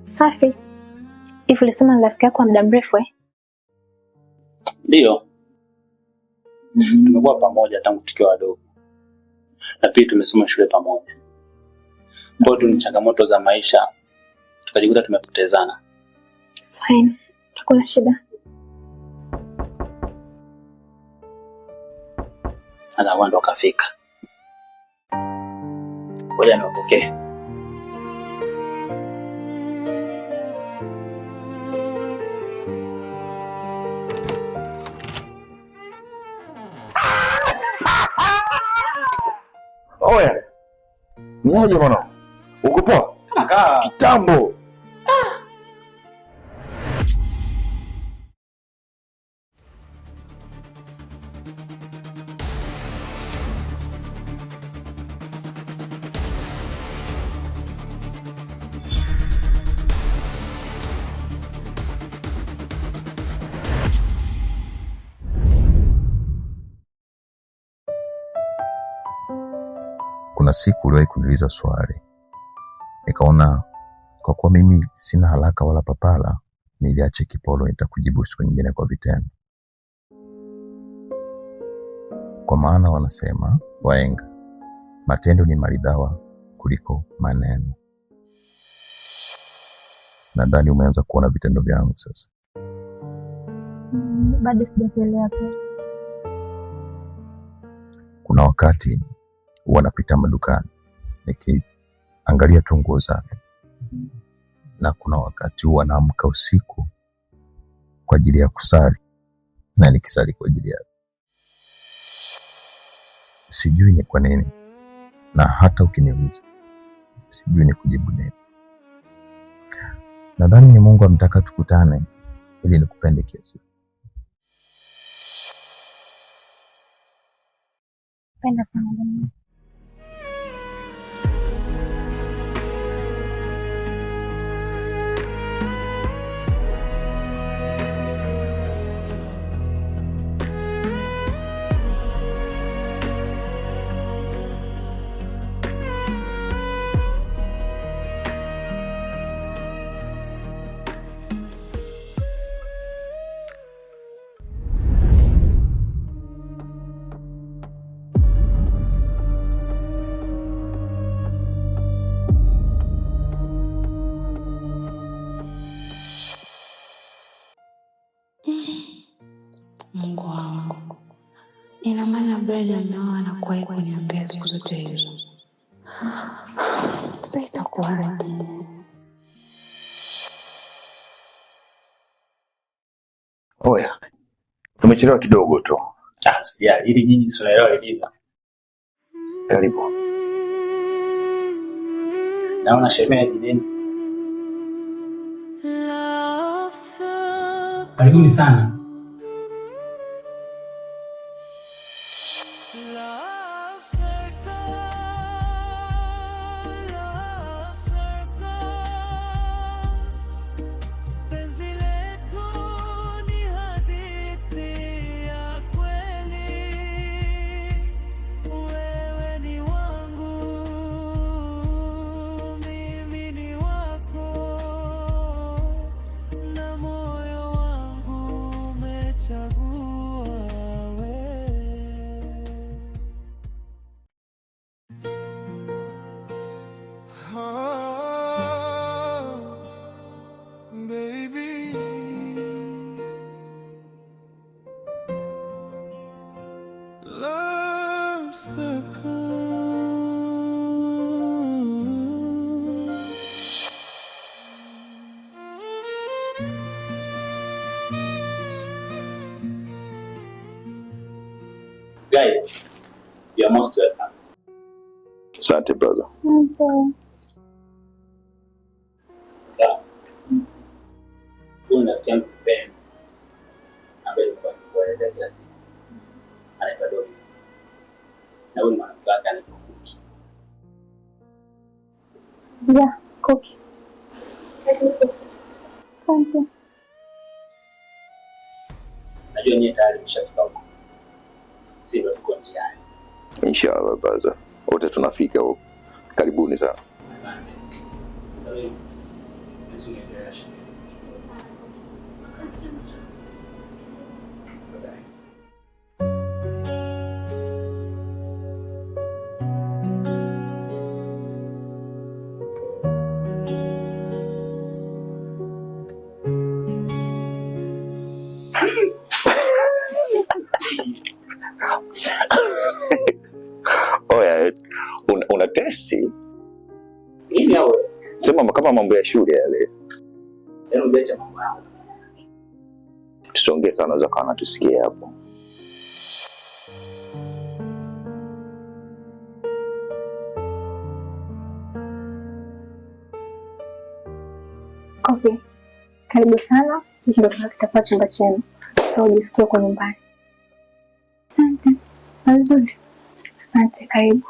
Safi. Hivi ulisema ni rafiki yako wa muda mrefu eh? Ndio. Tumekuwa pamoja tangu tukiwa wadogo. Na pia tumesoma shule pamoja. Kwa hiyo ni changamoto za maisha tukajikuta tumepotezana. Fine. Hakuna shida. Ana wando kafika. Ngoja niwapokee. Oya. Niaje mwana? Uko poa? Kaka. Kitambo. Kuna siku uliwahi kuniuliza swali. Nikaona kwa kuwa mimi sina haraka wala papala, niliache kipolo, nitakujibu siku nyingine kwa vitendo. Kwa maana wanasema wahenga, matendo ni maridhawa kuliko maneno. Nadhani umeanza kuona vitendo vyangu sasa. Bado sijaelewa pia. Kuna wakati huwa napita madukani nikiangalia tu nguo zake, na kuna wakati huwa naamka usiku kwa ajili ya kusali na nikisali kwa ajili yake. Sijui ni kwa nini, na hata ukiniuliza sijui ni kujibu nini. Nadhani ni Mungu amtaka tukutane ili nikupende kiasi. Penda pamoja na Mungu wangu. Ina maana Brad ameoa na kuwahi kuniambia siku zote hizo. Sasa itakuwaje? Oya. Tumechelewa kidogo tu. Sijali, hili jiji sio leo lilivyo. Karibu. Naona shemeji nini? Karibuni sana. Guys, you're most welcome. Asante brother. okay. Kuna kitu kipenzi ambaye kwa kueleza kila siku. Anaitwa Dori. Na huyu mwanamke wake anaitwa Cookie. Yeah, Cookie. Asante. Najua nyie tayari mshafika huko. Sisi tuko njiani. Inshallah brother. Wote tunafika huko. Karibuni sana. Asante. Sasa wewe unaendelea shule. Oya, una testi? Nini hao? Sema kama mambo ya shule yale. Yaani ungeacha mambo yao. Tusongee sana, za kana tusikie hapo. Okay. Karibu sana. Hiki ndio kitakuwa chumba chenu. So ujisikie uko nyumbani. Asante. Nzuri. Asante, karibu.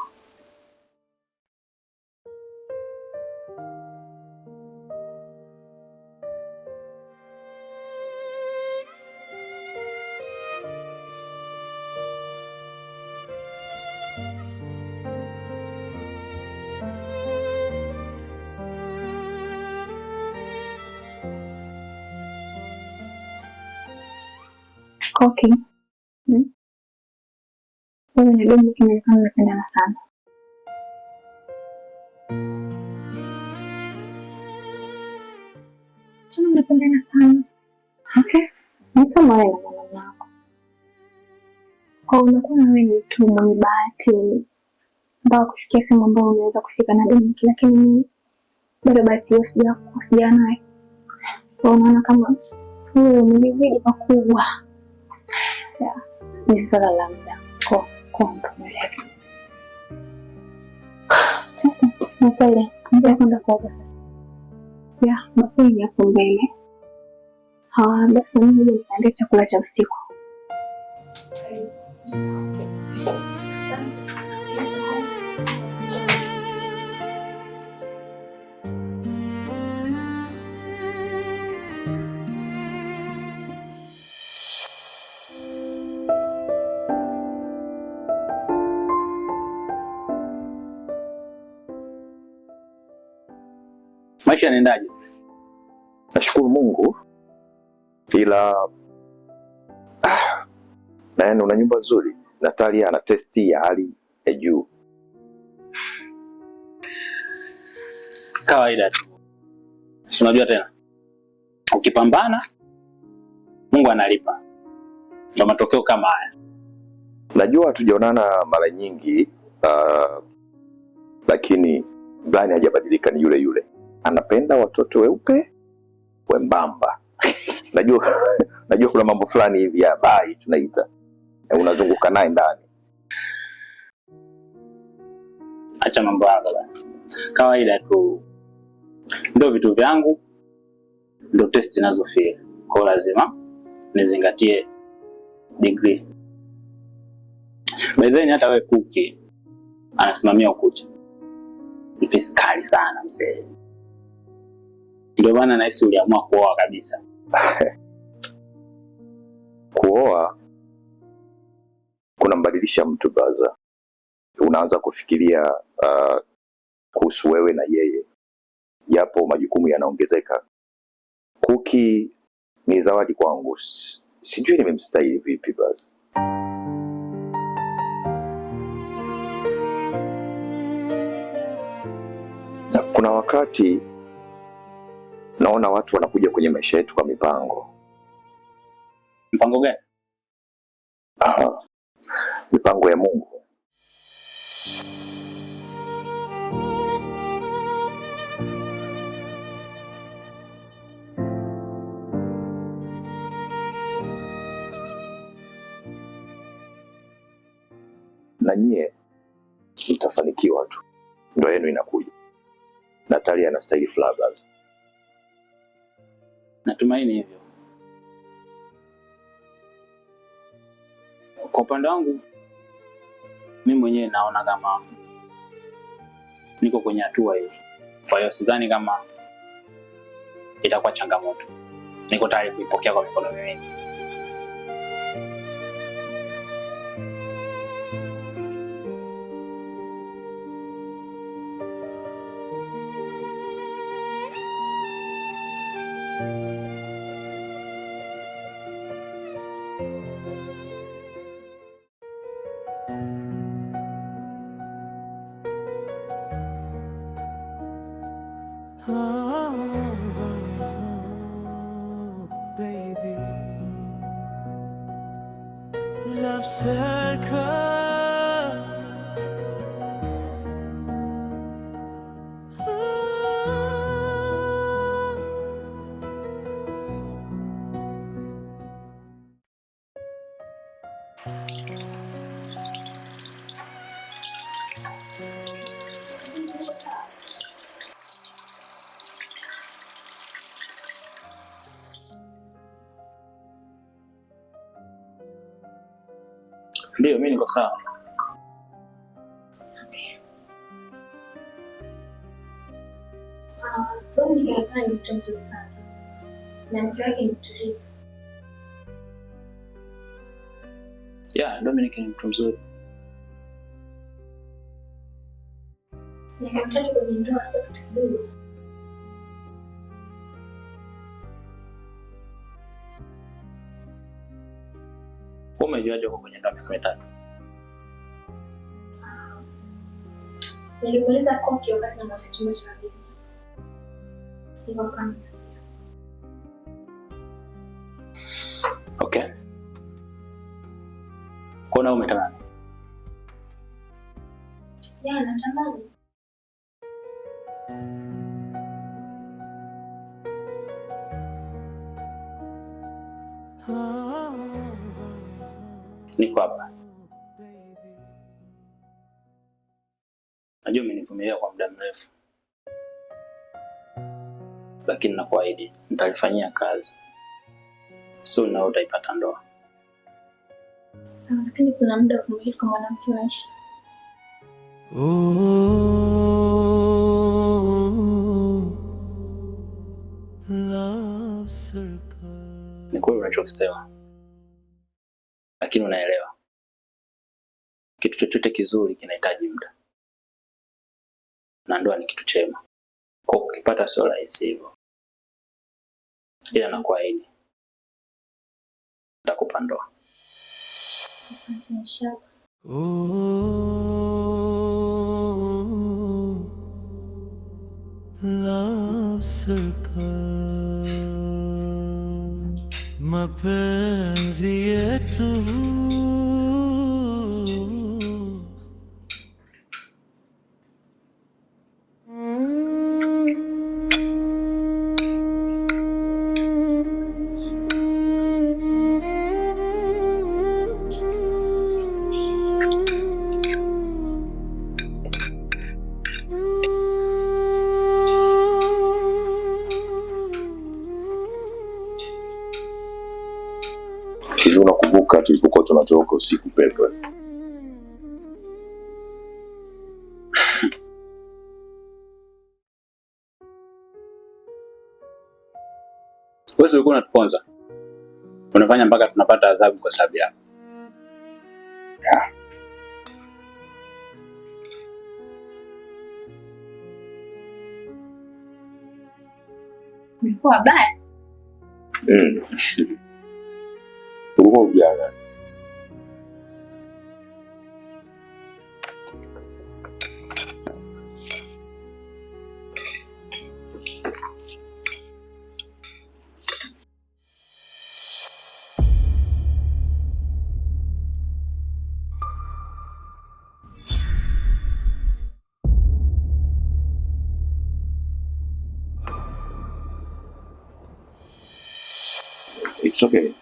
Okay. Wewe na Dominic inaonekana mnapendana sana. Mnapendana sana. Okay. Ni kama wewe na mama yako. Kwa unakuwa wewe ni mtu mwenye bahati mpaka kufikia sehemu ambayo unaweza kufika na Dominic, lakini bado bahati hiyo sijawa naye. So unaona kama wewe umezidi pakubwa. Yeah. Ni swala la muda. Kwa sasa nataka kwenda kuoga. Ya, mapeni hapo mbele. Basi mimi nitaandaa chakula cha usiku. Maisha yanaendaje? Nashukuru Mungu, ila na una nyumba nzuri. Natalia ana testi ya hali ya juu. Kawaida tu. Si unajua tena, ukipambana Mungu analipa. Ndio matokeo kama haya. Najua hatujaonana mara nyingi, lakini Brian hajabadilika, ni yule yule. Anapenda watoto weupe wembamba. Najua kuna mambo fulani hivi ya bai tunaita. Unazunguka naye ndani. Acha mambo yako bwana. Kawaida tu. Ndio vitu vyangu. Ndio test ninazofia. Kwa lazima nizingatie degree. By then hata wewe Kuki anasimamia ukucha. Ni piskali sana mzee. Ndio maana nahisi uliamua kuoa kabisa. Kuoa kunambadilisha mtu baza. Unaanza kufikiria kuhusu wewe na yeye. Japo majukumu yanaongezeka. Kuki ni zawadi kwangu. Sijui nimemstahili vipi baza. Na kuna wakati naona watu wanakuja kwenye maisha yetu kwa mipango. Mpango gani? Mipango ya Mungu. Na nyie mtafanikiwa tu. Ndio yenu inakuja. Natalia anastahili flowers. Natumaini hivyo. Kwa upande wangu mimi mwenyewe naona kama niko kwenye hatua hiyo. Kwa hiyo sidhani kama itakuwa changamoto. Niko tayari kuipokea kwa mikono miwili. Love circle. Ndio, mimi niko sawa. Dominic ni mtu mzuri sana na mke wake ni mtulivu. Yeah, Dominic ni mtu mzuri. Nikamtaka kwenye ndoa sio kitu kidogo. Umejuaje uko kwenye ndoa miaka mitatu? Nilimuuliza Koki wakati namwita chumba cha bibi. Hivyo kama. Okay. Kuna umetamani? Yeah, natamani. Niko hapa. Najua umenivumilia kwa muda mrefu, lakini nakuahidi nitalifanyia kazi. Soon na utaipata ndoa. Sawa, lakini kuna muda wa kumiliki kwa mwanamke unaishi. Love circle. Ni kweli unachokisema, lakini unaelewa kitu chochote kizuri kinahitaji muda, na ndoa ni kitu chema. Kwa ukipata sio rahisi hivyo, ila nakuahidi nitakupa ndoa. Asante inshallah. Love circle. Mapenzi yetu Hivi unakumbuka tulipokuwa tunatoka usiku pepe? Wewe ulikuwa unatuponza. Unafanya mpaka tunapata adhabu kwa sababu yako. Ulikuwa baya. Ulikuwa ujana. It's okay.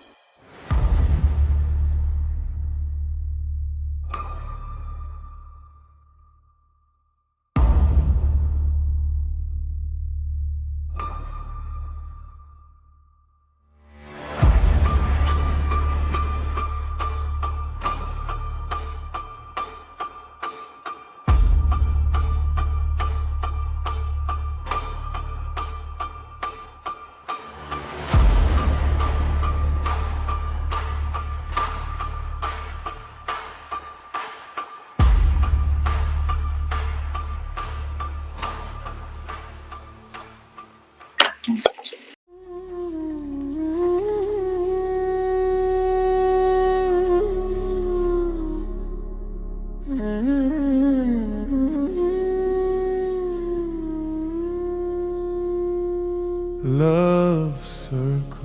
Love circle.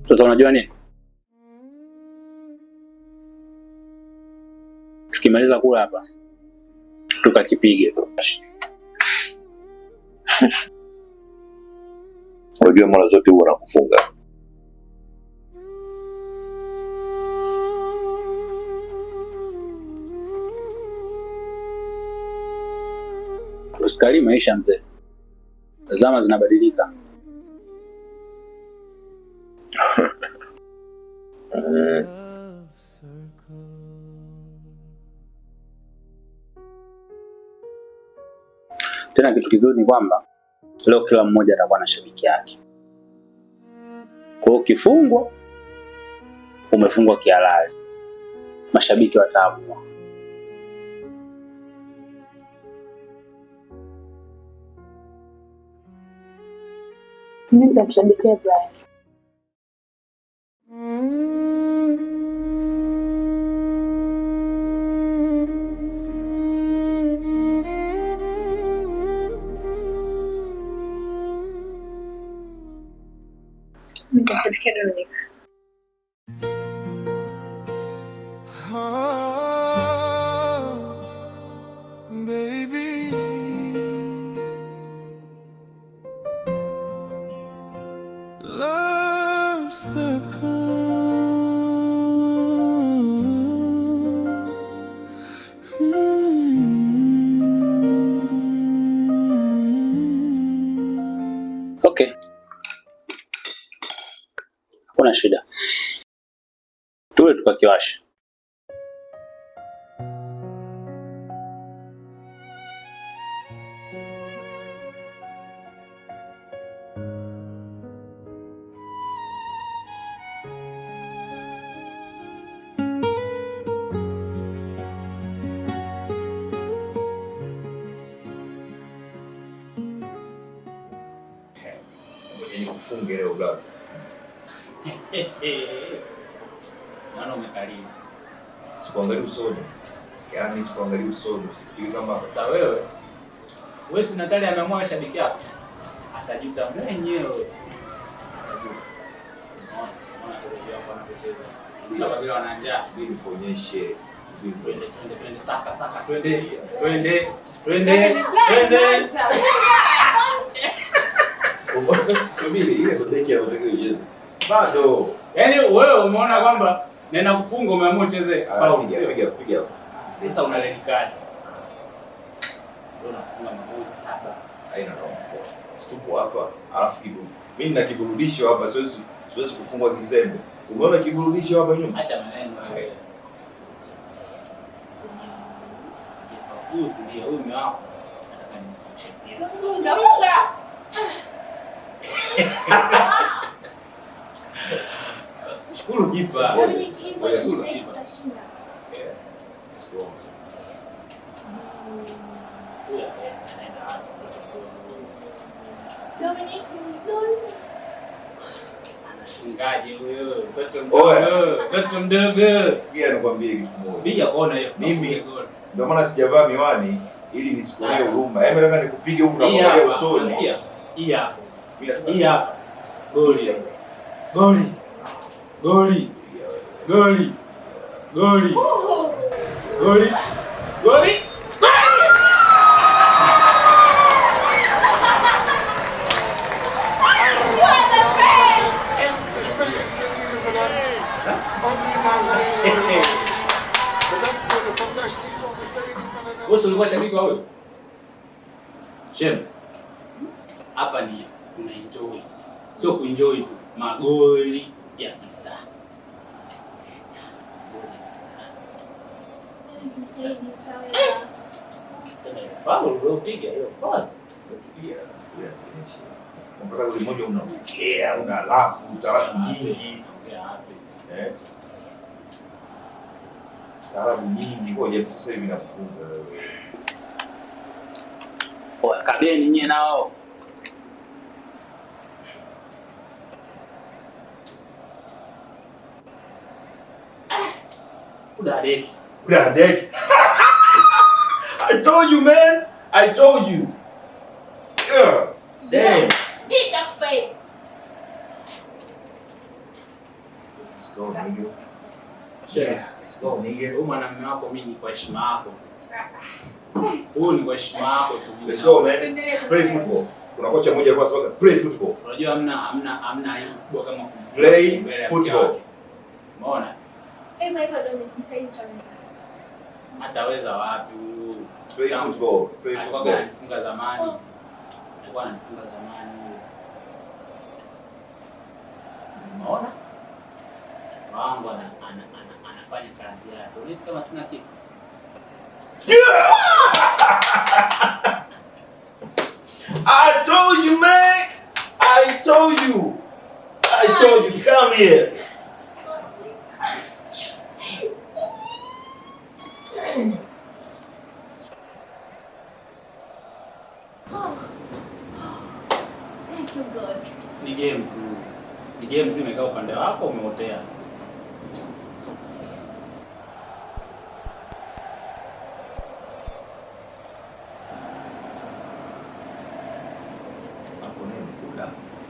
Sasa unajua nini? Tukimaliza kula hapa tukakipige. Unajua mara zote huwa nakufunga. Usikali maisha mzee. Zama zinabadilika. Tena kitu kizuri ni kwamba leo kila mmoja atakuwa na shabiki yake. Kwa hiyo ukifungwa, umefungwa kihalali. Mashabiki wataamua. Mimi nitamshabikia Brian. Mimi nitamshabikia Dominic. Baby, love circle. Okay. Kuna shida. Tule tukakiwasha. Kufunga leo blaza. Naona umekariri. Sikuangalia usoni. Yaani sikuangalia usoni, usifikiri kama Sasa wewe si Natalia ameamua shabiki yako. Atajuta mwenyewe. Atajuta. Unaona ndio hapo anapocheza. Kama vile wananja, subiri kuonyeshe. twende saka, twende. Subiri ile beki anataka icheze. Bado. Yaani wewe umeona kwamba nenda kufunga umeamua ucheze foul. Piga. Sasa una red card. Ndio unafunga magoli 7. Haina noma. Situpo hapa. Alafu kibu. Mimi nina kiburudisho hapa, siwezi kufungwa kizembe. Umeona kiburudisho hapa nyuma? Acha maneno. Huyu ndio mume wako. Nataka nimfuche. Funga. Shukuru kipa. Shukuru kipa. Dominic. Ngaje huyo? Mtoto mdogo. Sikia nikwambie kitu kimoja. Bija kona hiyo. Mimi ndio maana sijavaa miwani ili nisikuonee huruma. Yaani nataka nikupige huku na kuangalia usoni. Hii hapa. Goli. Wewe ulikuwa shabiki wa huyo? Shem. Hapa ni tunaenjoy. Sio kuenjoy tu, magoli ya kistaa. Faul uliyopiga hiyo pass. Mpaka ule mmoja unaongea, una lapu, tarabu nyingi. Tarabu nyingi ngoja sasa hivi nakufunga wewe. Oya, kabeni nyie nao. Udadeki. I told you, man. I told you. Damn. Get that face. Let's go, nigga. Yeah, let's go nigga. Huyu mwanamume wako mimi ni kwa heshima yako. Huyu ni kwa heshima yako tu. Let's go man. Play football. Kuna kocha mmoja alikuwa anasema play football. Unajua hamna aibu kubwa kama play football. Umeona? Hivyo ndio msaidi tunaweza. Hataweza wapi huyu? Play football. Play football. Alifunga zamani. Alikuwa anafunga zamani huyu. Umeona? Wangu anafanya kazi yake. Unahisi kama sina kitu? I told you, man. I told you. Come here. Thank you God. Ni game tu. Ni game tu imekaa upande wako umeotea.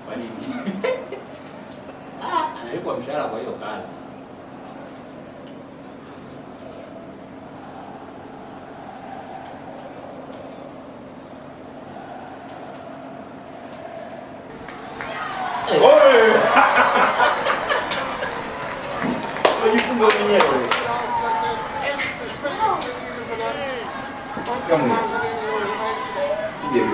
Kwa nini? Analipwa mshahara kwa hiyo kazi. Unajifunga mwenyewe. Kama hiyo.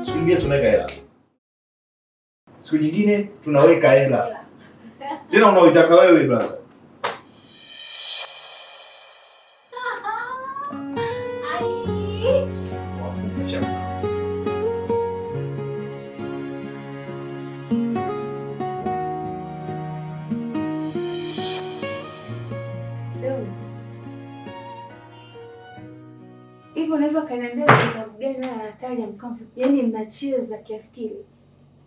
Siku nyingine tunaweka hela. Siku nyingine tunaweka hela. Tena unaoitaka wewe brother. Hivyo unaweza kaniambia kwa sababu gani na Natalia mkamfu? Yaani mnacheza kiasi kile.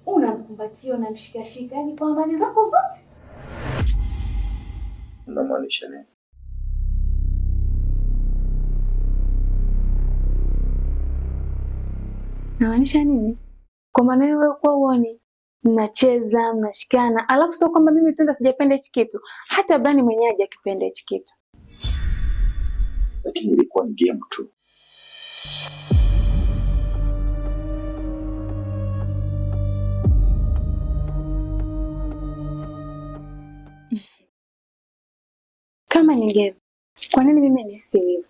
Unamkumbatia, unamshikashika, yaani kwa amani zako zote. Unamaanisha nini? Namaanisha nini? Kwa maana wewe kwa uone mnacheza, mnashikana, alafu sio kwamba mimi tu ndo sijapenda hichi kitu. Hata Bani mwenyewe hajakipenda hichi kitu. Lakini ilikuwa ni game tu. Kama ni game, kwa nini mimi nisiwe hivyo?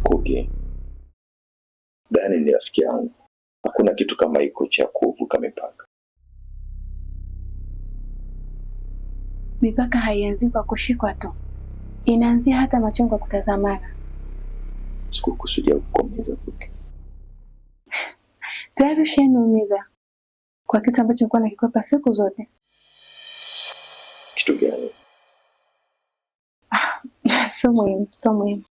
Kuki. Dani ni rafiki yangu. Hakuna kitu kama iko cha kuvuka mipaka. Mipaka haianzi kwa kushikwa tu. Inaanzia hata machongo kutazamana. Sikukusudia kukuumiza Kuki. Tayari ushaniumiza kwa kitu ambacho nilikuwa nakikwepa siku zote. Kitu gani? So muhimu.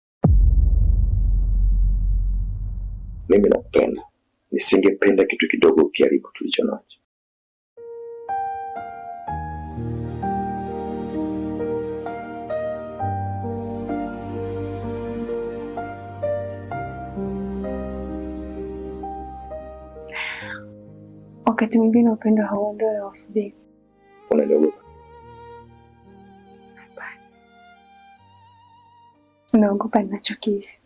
Mimi nakupenda. Nisingependa kitu kidogo ukiharibu tulicho nacho. Wakati mwingine upendo hauondoi hofu babe. Unaniogopa? Unaogopa ninachokihisi.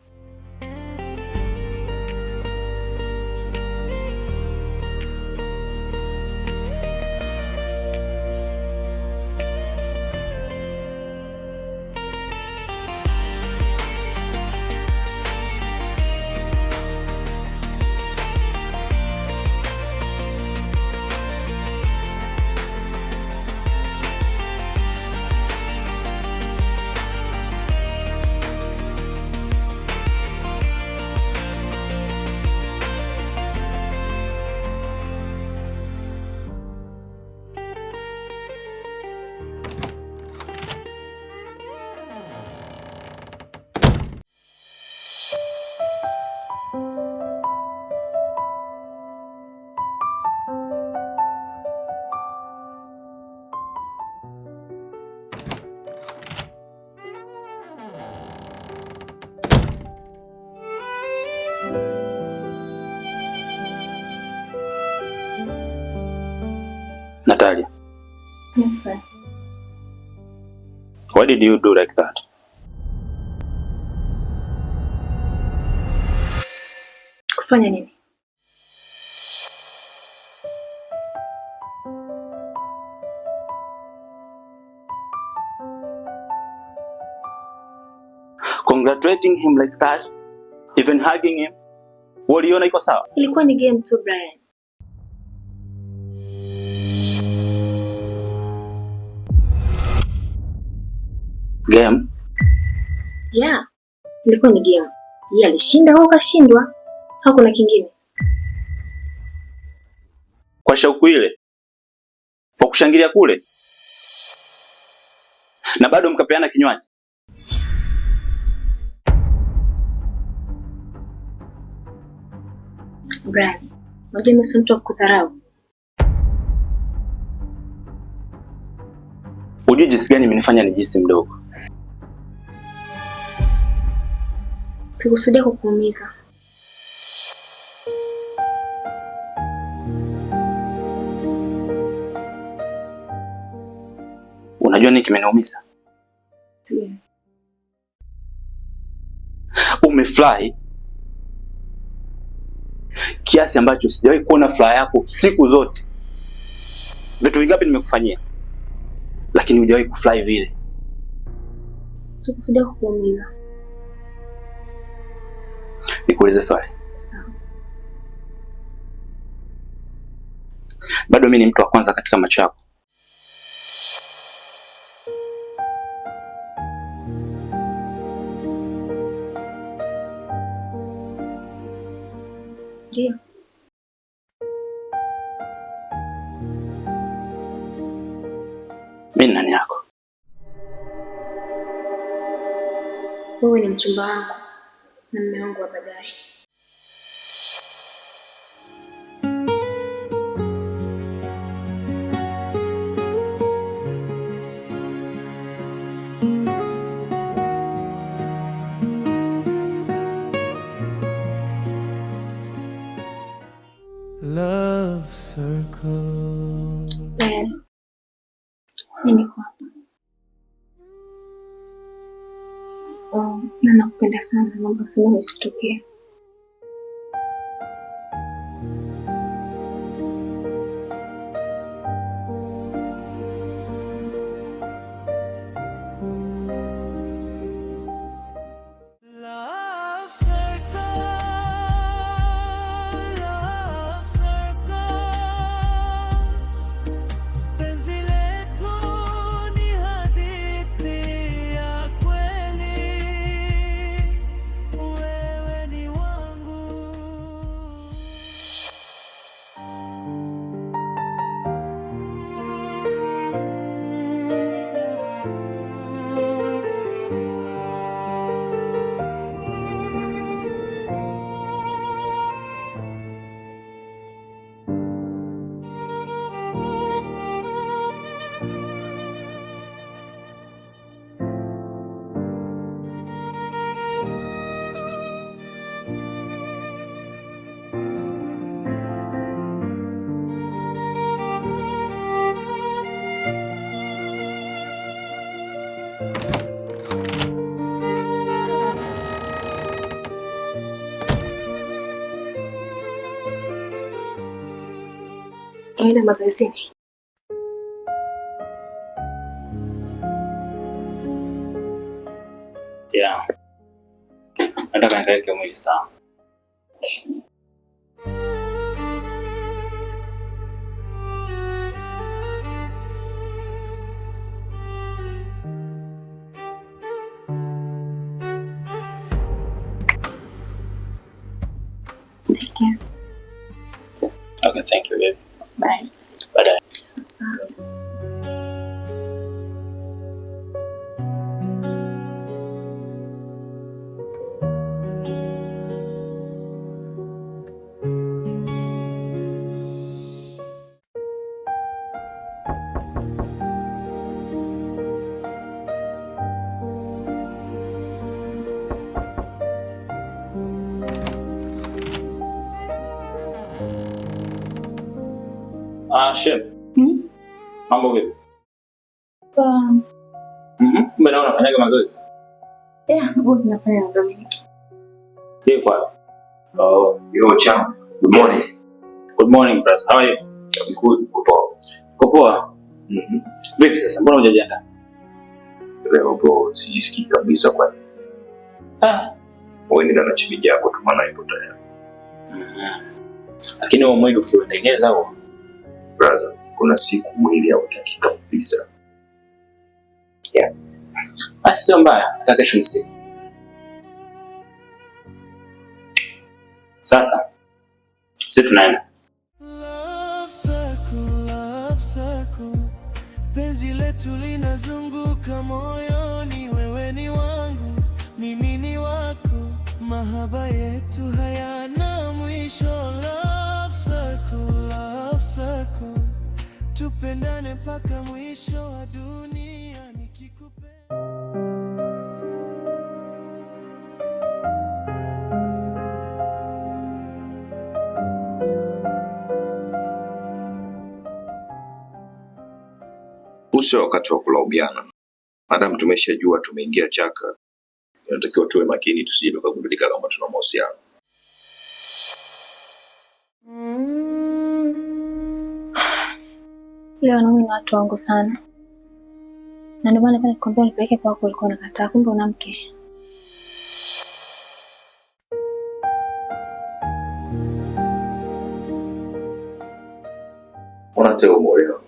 Natalia. Yes, sir. Why did you do like that? Kufanya nini? Congratulating him like that, even hugging him. Uliona iko sawa? Ilikuwa ni game tu, Brian. Game? Yeah. Ilikuwa ni game. Yeye alishinda au kashindwa? Hakuna kingine. Kwa shauku ile, kwa kushangilia kule, na bado mkapeana kinywaji. Brian, unajua mimi si mtu wa kudharau. Unajua jinsi gani imenifanya nijisi mdogo? Sikusudia kukuumiza. Unajua nini kimeniumiza? Yeah. Umefurahi kiasi ambacho sijawahi kuona furaha yako siku zote. Vitu vingapi nimekufanyia, lakini hujawahi kufurahi vile. Sikusudia kukuumiza. Nikuulize swali. Sawa. Bado mimi ni mtu wa kwanza katika macho yako? Ndio. Mimi nani yako? Wewe ni mchumba wangu na mume wangu wa baadaye. Love circle. Mimi niko hapa. Na nakupenda sana, naomba sana usitokee. Love circle. Love circle. Penzi letu ni hadithi ya kweli. Wewe ni wangu. Unaenda mazoezini? Yeah. Nataka nikaweke mwili sawa. Take care. Okay, thank you, baby. Bye. Bye. Sawa. Chef. Mambo vipi? Mbona unafanyaga mazoezi? Huwa tunafanya na Dominic. Yeye kwa. Yo, cham. Good morning. Good morning, brother. How are you? Good. Uko poa? Vipi sasa? Mbona hujajiandaa? Leo bro, sijisikii kabisa kwa. Wewe ndio na chimiji yako tu maana ipo tayari. Lakini huo mwili ukiutengeneza huo. Brother, kuna siku mwili hautaki kabisa. Yeah. Basi sio mbaya, hata kesho ni siku. Sasa sisi tunaenda. Love circle, penzi letu linazunguka moyoni, wewe ni wangu, mimi ni wako, mahaba yetu hayana mwisho. Love circle, tupendane mpaka mwisho wa dunia, nikikupenda. Sio wakati wa kulaumiana. Madam tumeshajua tumeingia chaka. Inatakiwa tuwe makini tusije tukagundulika kama tuna mahusiano. Leo wanaume ni watu wangu sana. Na ndio maana nikwambia nipeleke kwako, ulikuwa unakataa, kumbe una mke. Unataka moyo.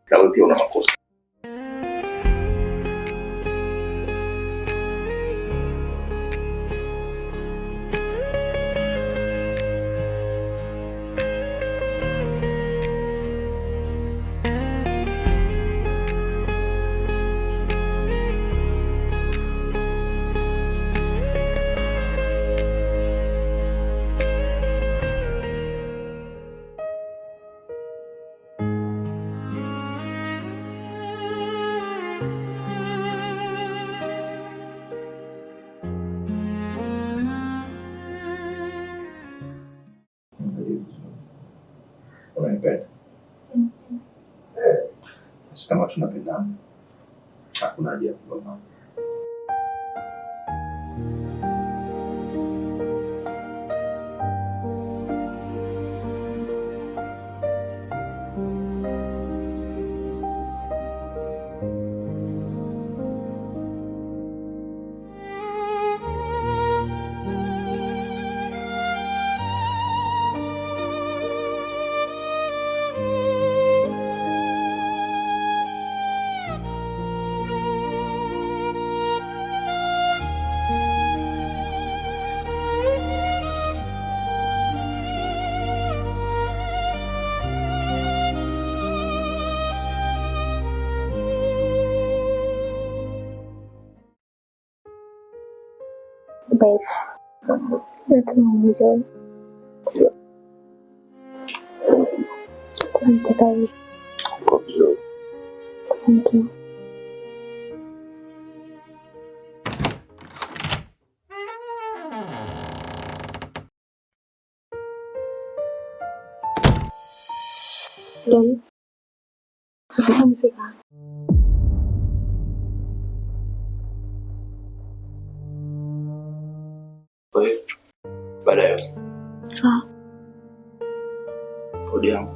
Kama pia una makosa. Unanipenda? Basi kama tunapendana, hakuna haja ya kugombana. Babe, let's enjoy. Asante karibu. Thank you. Dom. Umefika. Baadaye. Sawa. Rudi yangu.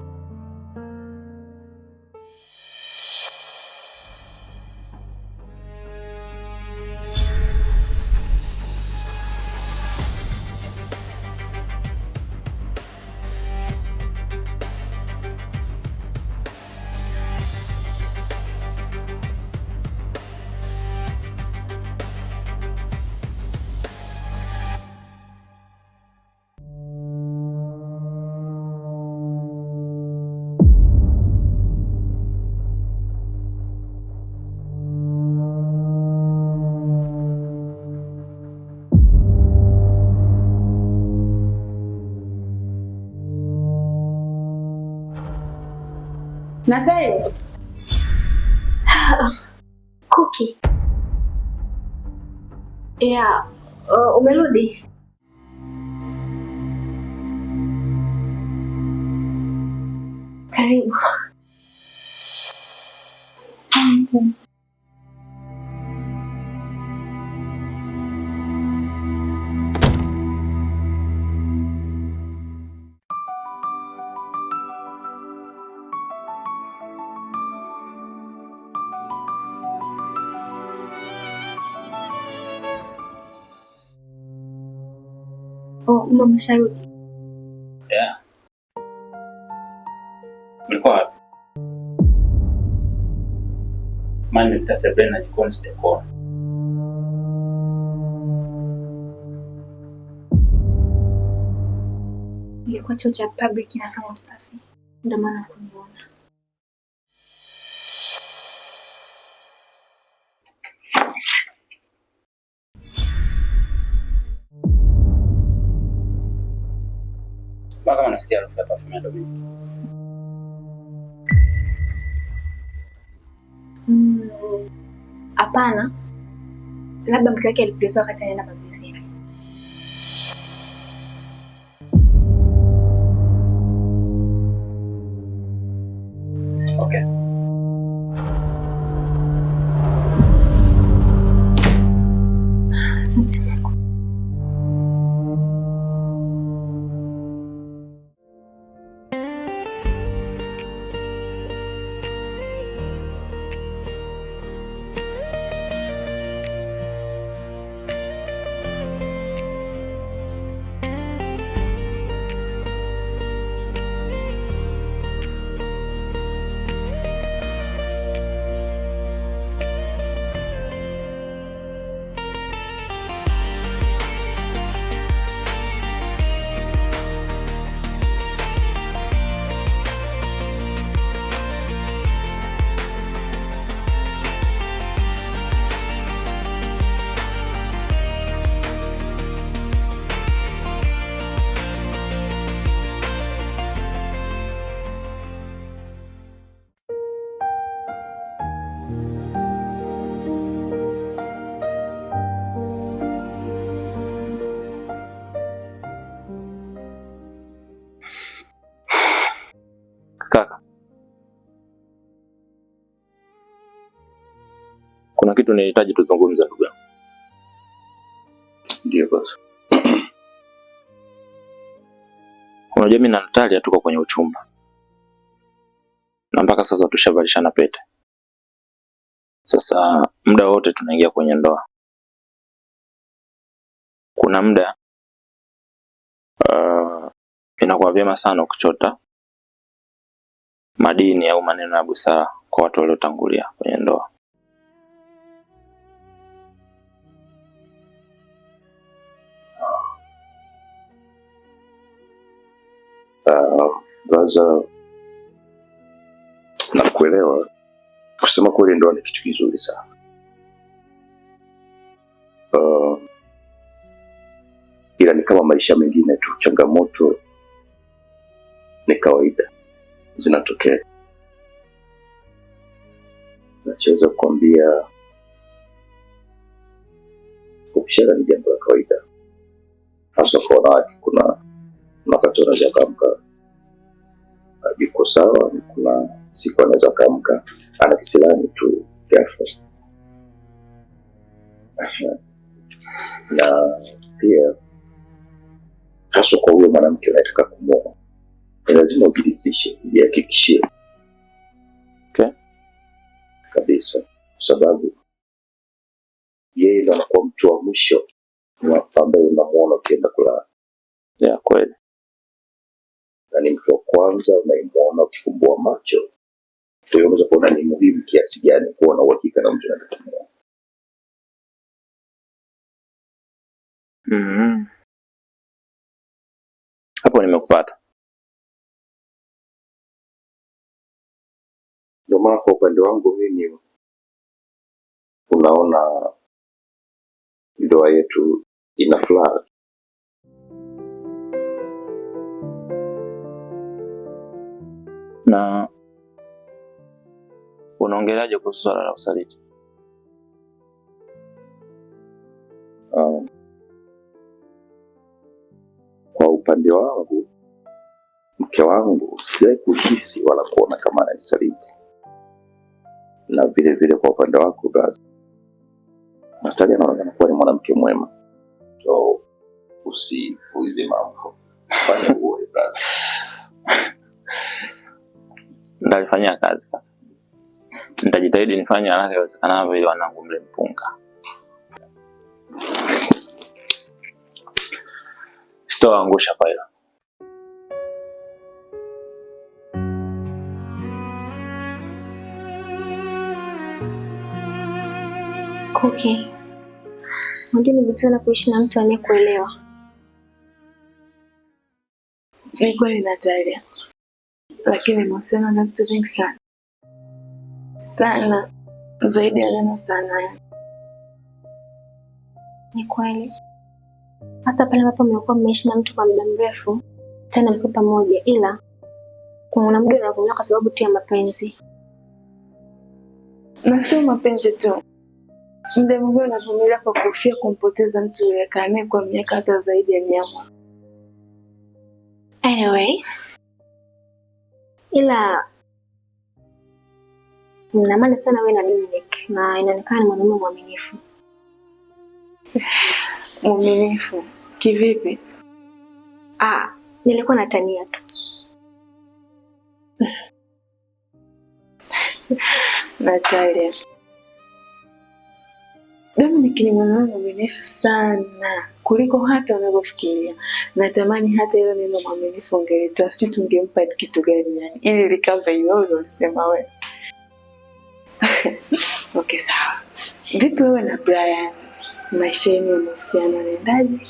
Natalia. Cookie. Yeah, umerudi? Karibu. Asante. Oh, umesharudi? Yeah. Mlikuwa wapi? Maana nimepita sebuleni na jikoni sitakuona. Ilikuwa chuo cha public inafanya usafi. Ndio maana kuniona. Mpaka unasikia harufu ya perfume ya Dominic. Hapana. Labda mke wake alipulizwa wakati anaenda mazoezini. Okay. Asante. Kaka, kuna kitu nilihitaji tuzungumze ndugu yangu. Ndio basi. Unajua mimi na Natalia tuko kwenye uchumba. Na mpaka sasa tushavalishana pete. Sasa muda wote tunaingia kwenye ndoa. Kuna muda inakuwa vyema sana ukichota madini au maneno ya busara kwa watu waliotangulia kwenye ndoa. Baza, nakuelewa. Kusema kweli ndoa ni kitu kizuri sana. Ila ni kama maisha mengine tu, changamoto ni kawaida, zinatokea. Nachoweza kukwambia kupishana ni jambo la kawaida, hasa kwa wanawake. Kuna wakati unaweza kuamka yuko sawa, kuna siku anaweza kuamka ana kisilani tu ghafla. Na pia hasa kwa huyo mwanamke unayetaka kumuoa, lazima ujiridhishe, ujihakikishie. Okay. Kabisa, kwa sababu yeye ndo anakuwa mtu wa mwisho ambaye unamuona ukienda kulala. Ya kweli. Na ni mtu wa kwanza unayemuona ukifumbua macho. Kwa hiyo unaweza kuona ni muhimu kiasi gani kuwa na uhakika na mtu anayetaka. Hapo nimekupata. Ndio maana kwa upande wangu mimi unaona ndoa yetu ina furaha. Na unaongeleaje kuhusu swala la usaliti? Kwa upande wangu mke wangu sijawahi kuhisi wala kuona kama ananisaliti. Na vile vile kwa upande wako brother, Natalia anaonekana kuwa ni mwanamke mwema. So usipuuze mambo. Fanya huo brother. Ndalifanyia kazi kaka. Nitajitahidi nifanye haraka iwezekanavyo ili wanangu mle mpunga. Sitoangusha pale. Okay. Unajua ni vizuri kuishi na mtu anayekuelewa. Ni kweli Natalia. Lakini mahusiano na vitu vingi sana. Sana. Zaidi ya neno sana. Ni kweli. Hasa pale ambapo mmekuwa mmeishi na mtu kwa muda mrefu, tena mko pamoja, ila kuna muda unavumilia kwa sababu tu ya mapenzi. Na sio mapenzi tu. Muda mwingine unavumilia kwa kuhofia kumpoteza mtu uliyekaa naye kwa miaka hata zaidi ya 100. Anyway, ila mnaamani sana wewe na Dominic na inaonekana ni mwanamume mwaminifu. Mwaminifu? Kivipi? Nilikuwa natania tu. Natalia. Dominic ni mwanamume mwaminifu sana kuliko hata unavyofikiria. Natamani hata hilo neno mwaminifu ungelitoa, si tungempa kitu gani yani ili likava hilo ulisema wewe. Okay, sawa. Vipi wewe na Brian? Maisha yenu ya mahusiano yanaendaje?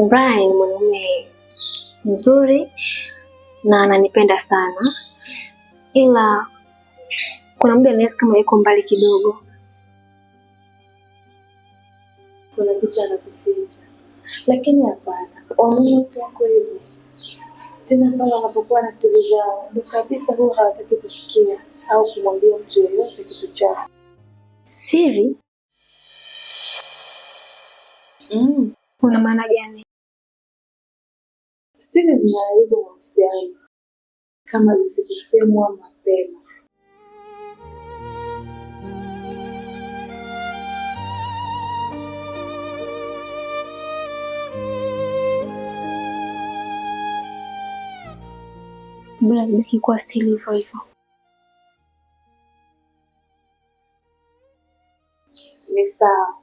Brian ni mwanamume mzuri na ananipenda sana, ila kuna muda nahisi kama yuko mbali kidogo. Kuna kitu anakuficha. Lakini hapana, waamini mtu wako hivyo. Tena pale wanapokuwa na siri zao, ndio kabisa huwa hawataki kusikia au kumwambia mtu yeyote kitu chao. Siri? Una maana gani? Siri zinaharibu mahusiano kama zisiposemwa mapema. Bila kubaki kuwa siri hivyo hivyo. Ni sawa.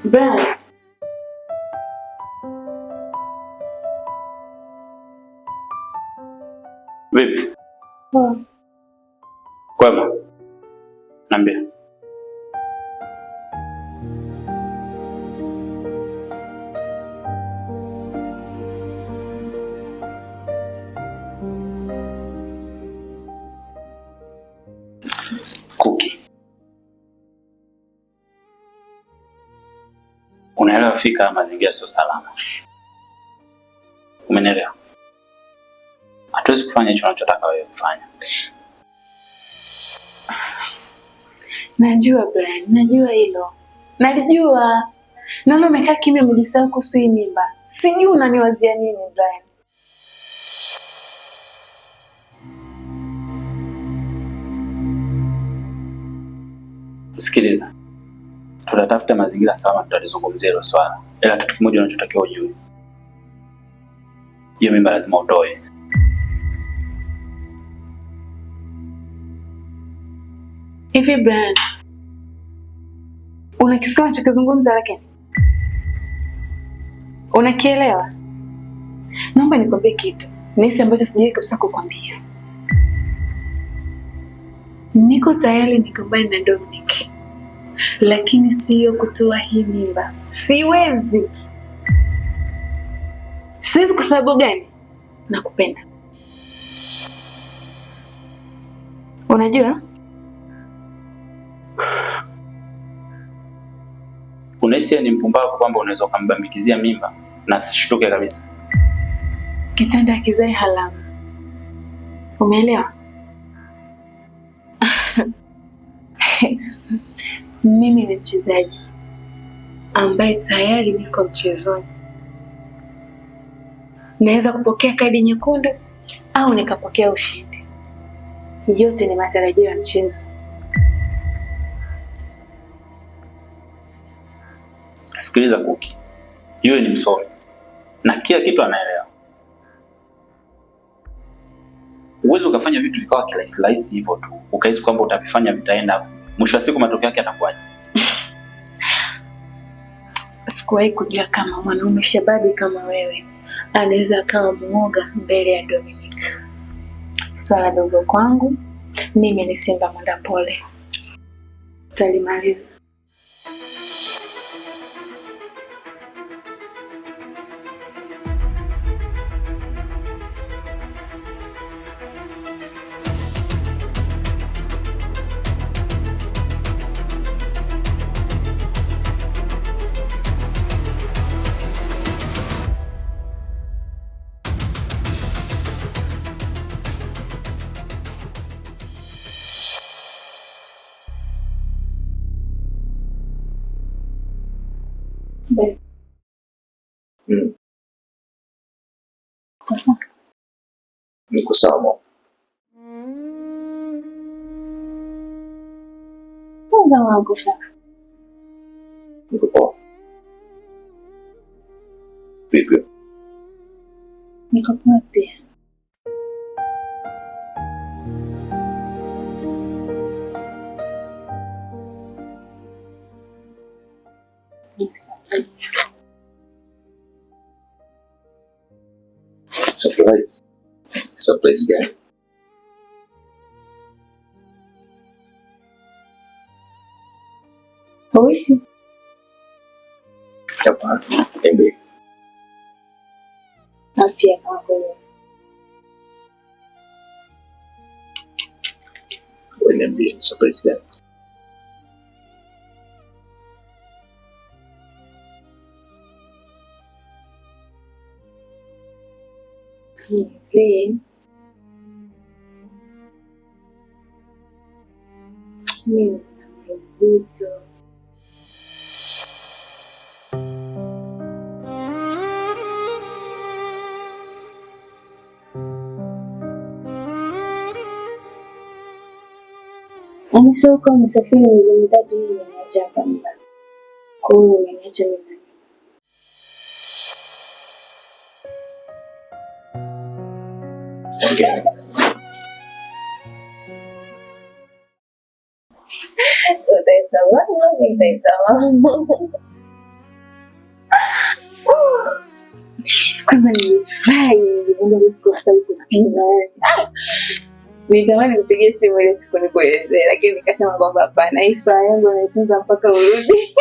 Brian. Vipi? Kwema? Niambie. Kuki. Unaelewa fika mazingira sio salama. Umenielewa? Hatuwezi kufanya hicho unachotaka wewe kufanya. Najua Brian, najua hilo. Nalijua. Naona umekaa kimya umejisahau kuhusu hii mimba. Sijui unaniwazia nini Brian. Sikiliza. Tutatafuta mazingira salama tutalizungumzia hilo swala. Ila kitu kimoja unachotakiwa ujue. Hiyo mimba lazima utoe. Hivi Brian, unakisikia unachokizungumza lakini? Unakielewa? Naomba nikwambie kitu. Nisi ambacho sijui kabisa kukwambia. Niko tayari nikombane na Dominic. lakini siyo kutoa hii mimba. Siwezi. Siwezi kwa sababu gani? Nakupenda. Unajua? Unahisi ni mpumbavu kwamba unaweza kumbambikizia mimba na asishtuke kabisa? Kitanda kizai halamu. Umeelewa? Mimi ni mchezaji ambaye tayari niko mchezoni. Naweza kupokea kadi nyekundu au nikapokea ushindi. Yote ni matarajio ya mchezo. Sikiliza Kuki, yule ni msomi na kila kitu anaelewa. Uwezo ukafanya vitu vikawa kirahisi hivyo tu, ukahisi kwamba utavifanya vitaenda, mwisho wa siku matokeo yake yatakuwaje? Sikuwahi kujua kama mwanaume shababi kama wewe anaweza akawa muoga mbele ya Dominic. Swala dogo kwangu, mimi ni Simba Mwenda Pole. Talimaliza. Sasa Niko sawa. Mungu wangu sana. Niko poa. Vipi? Niko poa pia. Surprise. Surprise gani? Oishi. Hapana. Embe. Pia kwako. Wewe niambie surprise gani? Hivi. Mimi na mzito. Umesahau kama umesafiri miezi mitatu mimi nimeacha hapa nyumbani. Kwa hiyo nimeacha mimi. Okay. Kwanza nilifurahi nilienda hospitali kupima. Nitamani nipigie simu ile siku nikuelezee, lakini nikasema kwamba hapana, hii furaha yangu naitunza mpaka urudi.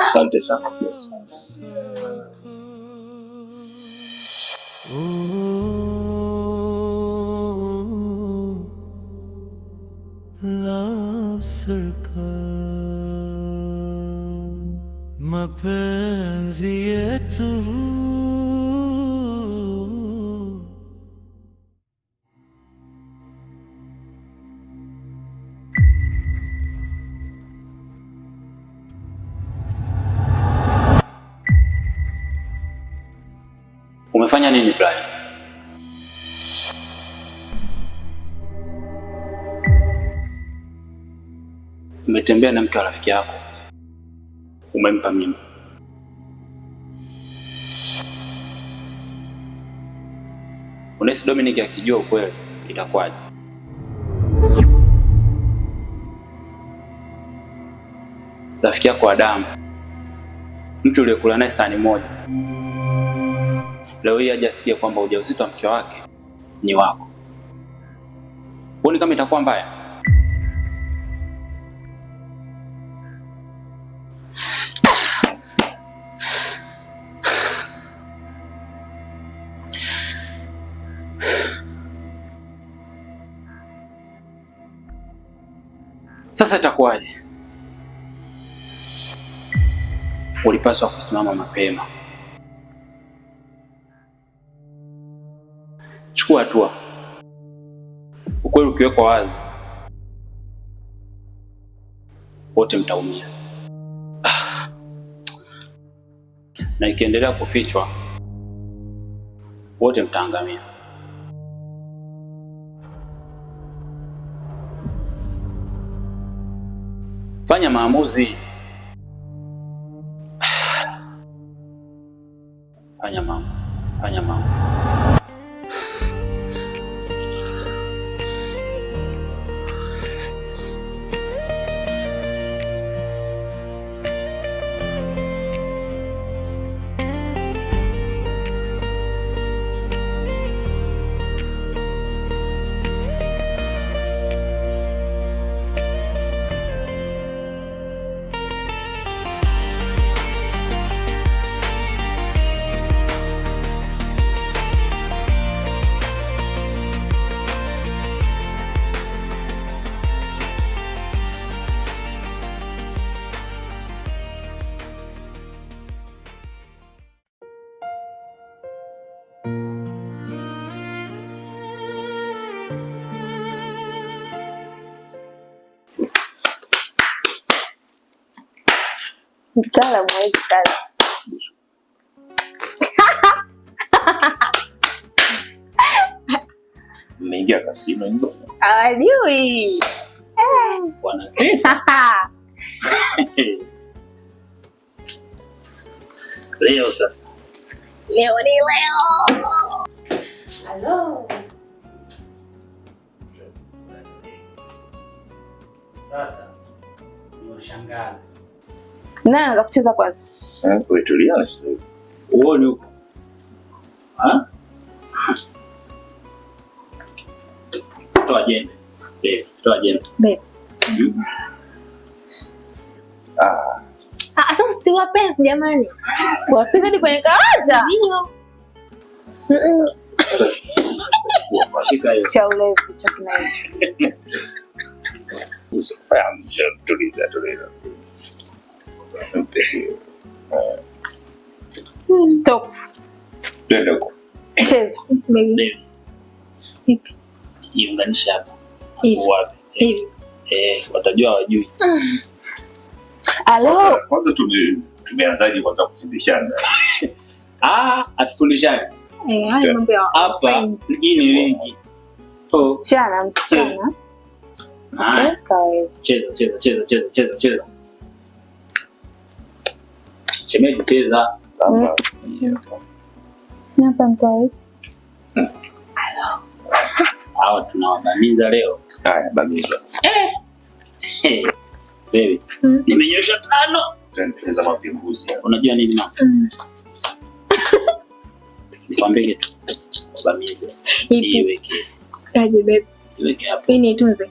Asante sana. Love circle, mapenzi yetu. Umefanya nini Brian? Umetembea na mke wa rafiki yako, umempa mimba. Unahisi Dominic akijua ukweli itakuwaje? Rafiki yako wa damu, mtu uliyekula naye sahani moja, leo hii aje asikie kwamba ujauzito wa mke wake ni wako. Huoni kama itakuwa mbaya? Sasa itakuwaje? Ulipaswa kusimama mapema. Chukua hatua. Ukweli ukiwekwa wazi, wote mtaumia. Na ikiendelea kufichwa, wote mtaangamia. Fanya maamuzi. Fanya maamuzi. Fanya maamuzi. Mtaalamu wa hizi kazi. Mmeingia kasino hiyo? Hawajui. Bwana sifa. Leo sasa. Leo ni leo. Hello. Sasa ni washangazi. Nani anaanza kucheza kwanza? Wewe tulia sasa. Uone huko. Ha? Toa jembe. Toa jembe. Babe. Ah, Sasa si wapenzi jamani. Wapenzi ni kwenye kawaida. Ndio. Hakika hiyo. Cha ulevi cha kinacho. tuliza. Stop. Twende huko. Cheza. Baby. Hivi. Iunganisha hapa. Hivi. Wapi? Hivi. Watajua hawajui. Alo. Kwanza tumeanzaje kwanza kufundishana? Atufundishane. Haya mambo ya Hapa hii ni ligi. Msichana. Kaweza. Cheza. Shemeji cheza. Hapa mtai. Hawa tunawabamiza leo. Haya, bamiza. Baby. Nimenyosha 5. Tunacheza mapinduzi. Unajua nini mama? Nikwambie kitu. Bamize. Iweke. Aje baby. Iweke hapo. Hii ni tunze.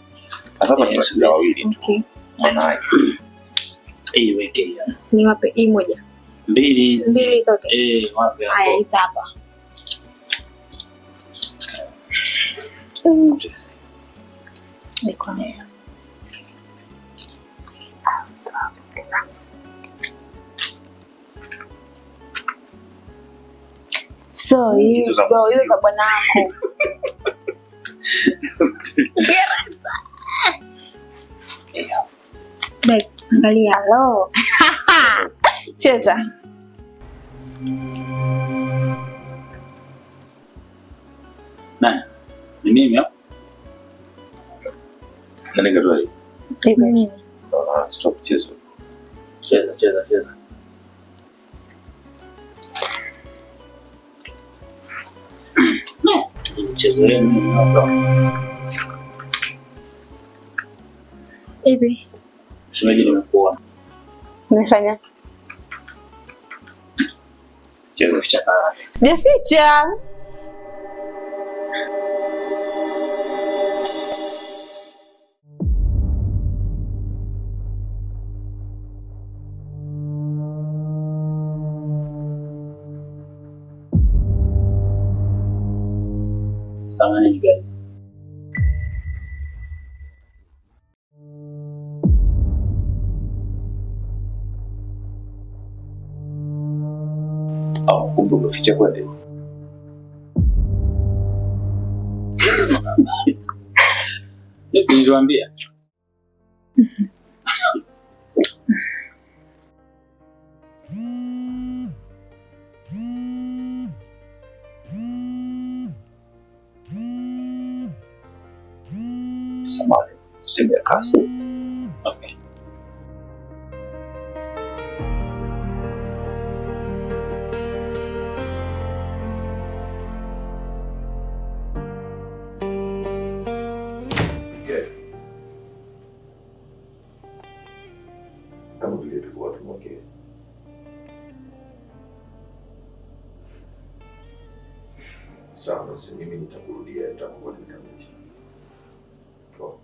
Hapa tunacheza wawili tu. Okay. Naona. Iweke. Ni wape hii moja. 2 hizi. 2 zote. Wape hapo. Haya, hizi hapa. Niko nayo. So hizo za bwana wako. Babe, angalia lo. Cheza. Nani? Ni mimi hapo. Nani katoa hii? Hivyo nini? Stop chezo. Cheza. Mchezo wenu hapa. Hivi. Shemeji nimekuona. Umefanya? Chezo. Ficha karate. Sijaficha. Samahani guys. Au kumbe umeficha kweli? Yes, niliwaambia. Samahani, simu ya kasi. Okay. Kama vile tulikuwa tumeongea. Sawa, basi mimi nitakurudia nitakuwa nimekamilisha. Kwa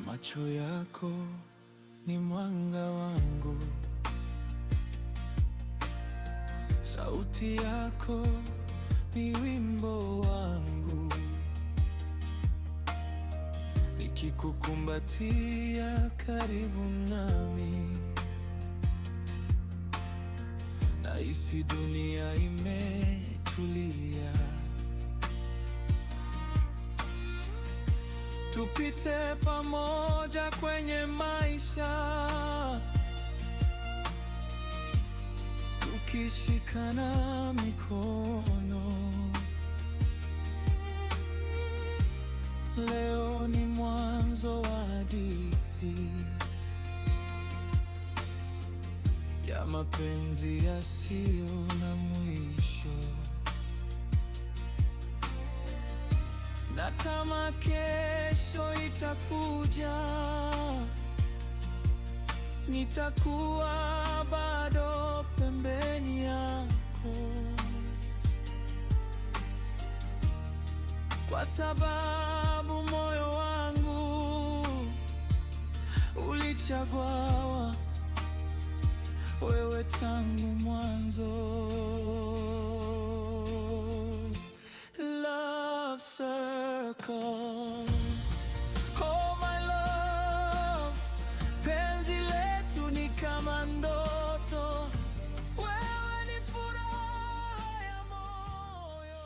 Macho yako ni mwanga wangu, sauti yako ni wimbo wangu, nikikukumbatia karibu nami, nahisi dunia imetulia. Tupite pamoja kwenye maisha, tukishikana mikono. Leo ni mwanzo wa hadithi ya mapenzi yasiyo na mwisho. na kama kesho itakuja, nitakuwa bado pembeni yako, kwa sababu moyo wangu ulichagua wewe tangu mwanzo. Love circle, oh my love, penzi letu ni kama ndoto, wewe ni furaha ya moyo.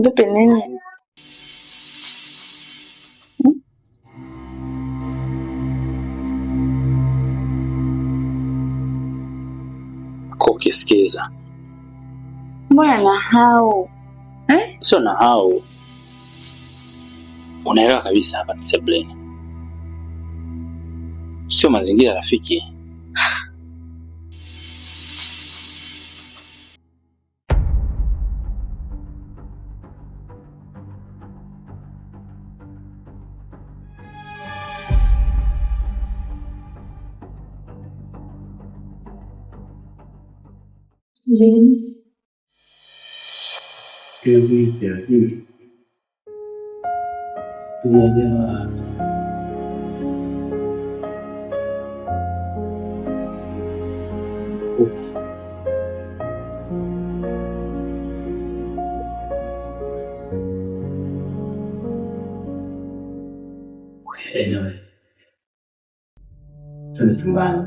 Vipi nini? Ukisikiza Mbona nahau? sio nahau, unaelewa kabisa hapa ni sebuleni, sio mazingira rafiki. Vince. Twende chumbani.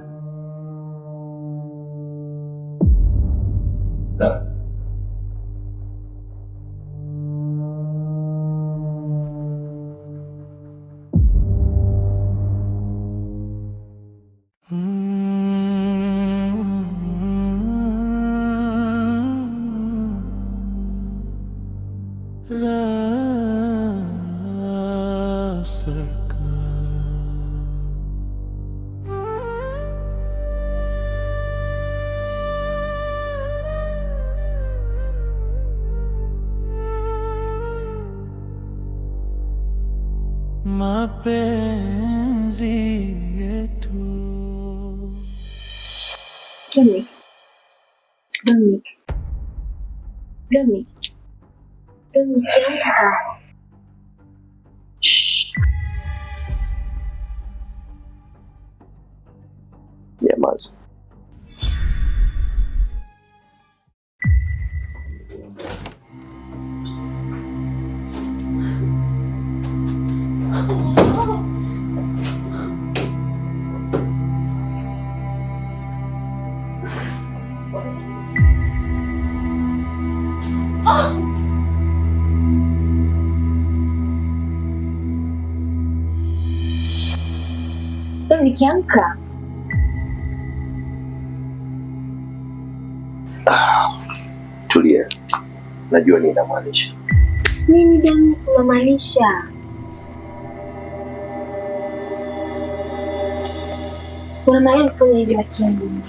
Love circle. Mapenzi yetu. Dominic, amka. Nyamaza. Dominic, nikiamka. Tulia, najua nini namaanisha. Nini gani unamaanisha? Unamaanisha kufanya hivi lakini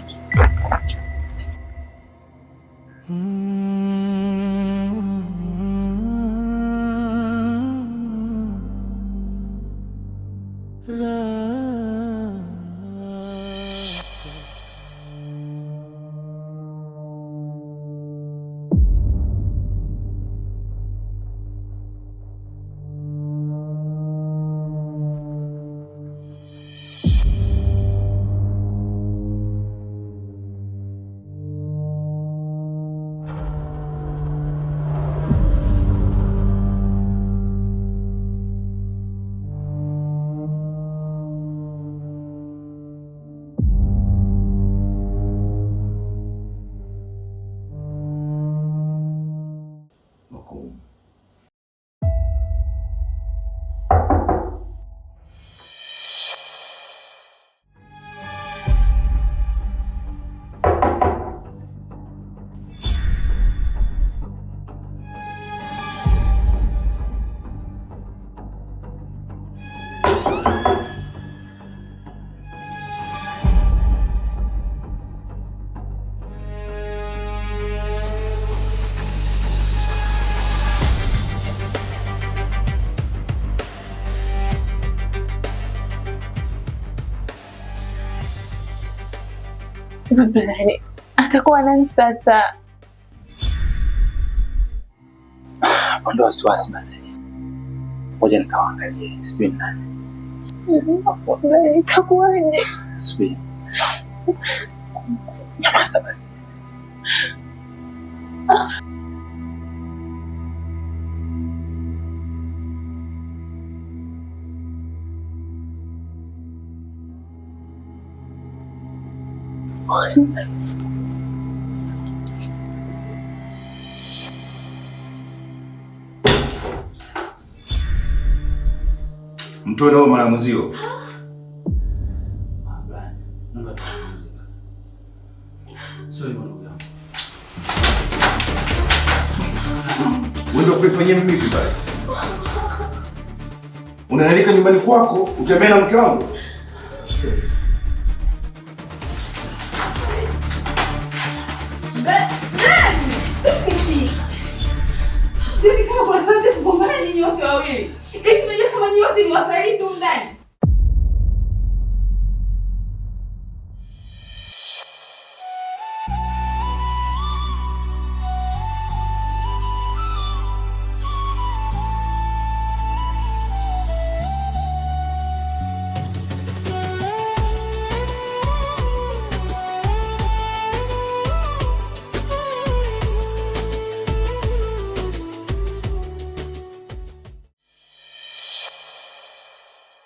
atakuwa nani sasa? Ondoa wasiwasi basi. Ngoja nikawaangalie sijui nani. Itakuwaje? Sijui. Nyamaza basi. Mtoe nao maalamuzio. Wewe ukifanyia mimi vibaya. Unaalika nyumbani kwako, utembea na mke wangu? Sisi kama kuna sababu kugombana nyinyi wote wawili. Hivi unajua kama nyinyi wote ni wasaliti tu ndani?